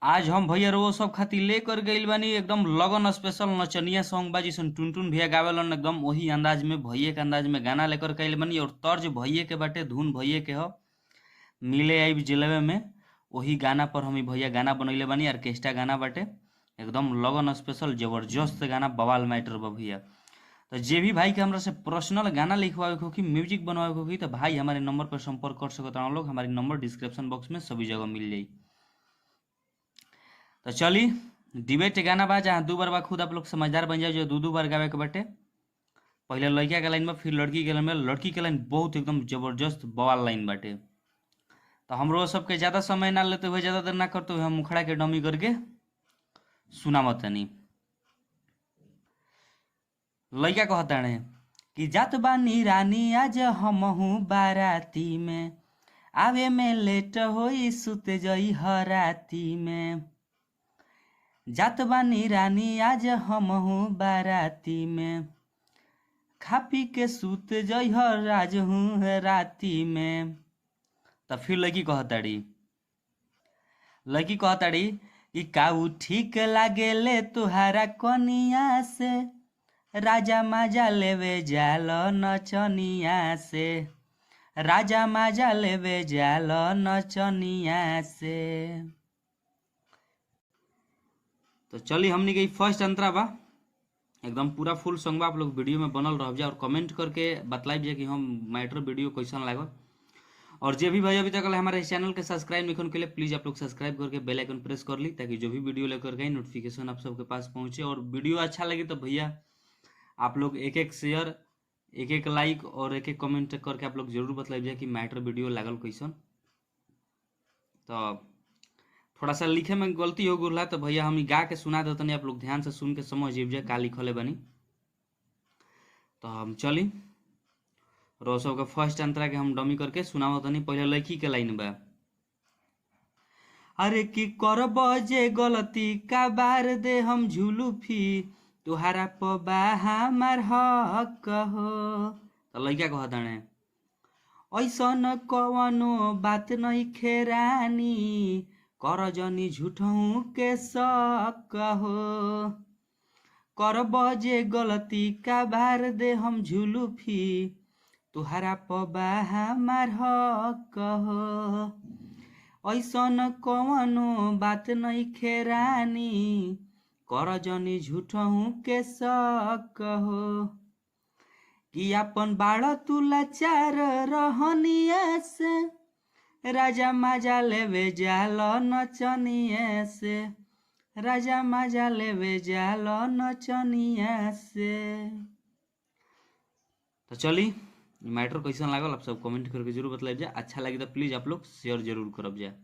आज हम भैया रो सब खातिर लेकर गइल बानी एकदम लगन स्पेशल नचनिया सॉन्ग बाजी सन टुनटुन भैया गावेलन एकदम वही अंदाज में भैये के अंदाज में गाना लेकर गइल बानी। और तर्ज भैये के बाटे, धुन भैये के ह। मिले आई जिलेबे में वही गाना पर हम भैया गाना बनैले बानी। ऑर्केस्ट्रा गाना बाटे एकदम लगन स्पेशल जबरदस्त गाना, बवाल मैटर बा भैया। तो जे भी भाई के हमरा से पर्सनल गाना लिखवावे को कि म्यूजिक बनवावे को कि तो भाई हमारे नंबर पर संपर्क कर सकते हैं लोग। हमारे नंबर डिस्क्रिप्शन बॉक्स में सभी जगह मिल जाई। तो चली डिबेट गाना बा जहाँ दो बार बा, खुद आप लोग समझदार बन जाए जो दो बार गावे के बाटे। पहले लड़का के लाइन में फिर लड़की के लाइन में। लड़की के लाइन बहुत एकदम जबरदस्त बवाल लाइन बाटे। तो हमरो सबके ज़्यादा समय ना लेते हुए, ज़्यादा देर ना करते हुए हम मुखड़ा के डमी करके सुनावत तनी। लड़का कहता है कि जात बानी रानी आज हमहू बाराती में, आवे में लेट होई सुते जई हराती में। जात बानी रानी आज हमहू बाराती में, खा पी के सुत जई राज हूँ राती में। तब फिर लड़की कहताड़ी कि काऊ ठीक लागे ले तुहारा कनिया से, राजा माजा लेवे जाल नचनिया से, राजा माजा लेवे जाल नचनिया से। तो चली हमनी के फर्स्ट अंतरा बा, एकदम पूरा फुल सॉन्ग बा। आप लोग वीडियो में बनल रह जाए और कमेंट करके बतलाइए जाए कि हम मैटर वीडियो कैसन लागल। और जो भी भाई अभी तक हमारे इस चैनल के सब्सक्राइब नहीं के लिए प्लीज़ आप लोग सब्सक्राइब करके बेल आइकन प्रेस कर ली, ताकि जो भी वीडियो लेकर गए नोटिफिकेशन आप सबके पास पहुंचे। और वीडियो अच्छा लगे तो भैया आप लोग एक एक शेयर, एक एक लाइक और एक एक कमेंट करके आप लोग जरूर बतलाइए कि मैटर वीडियो लागल कैसन। तो थोड़ा सा लिखे में गलती हो गया तो भैया हम गा के सुना देते नहीं, आप लोग ध्यान से सुन के समझ जाए का लिखले बनी। तो हम चली रो सब के फर्स्ट अंतरा के हम डमी करके सुनाओ तनी। पहले लड़की के लाइन बा, अरे की करब जे गलती का बार दे हम झुलूफी, तुहारा पबा हमार हक हो। तो लड़का कहता है ऐसन कवनो बात नहीं खेरानी, कर जनी झूठों के शक हो। करब जे गलती का बार दे हम झुलूफी, तुहारा पबा हमार हक हो। ऐसन कवनो बात नहीं खेरानी, कर जनी झूठों के शक हो। कि अपन बाड़ तू लाचार रहनिया से, राजा माजा लेवे जाल नचनिया से, राजा माजा लेवे जाल नचनिया से। तो चली मैटर कैसन लागल आप सब कमेंट करके जरूर बतलाइए। अच्छा लगे तो प्लीज़ आप लोग शेयर जरूर करब जाए।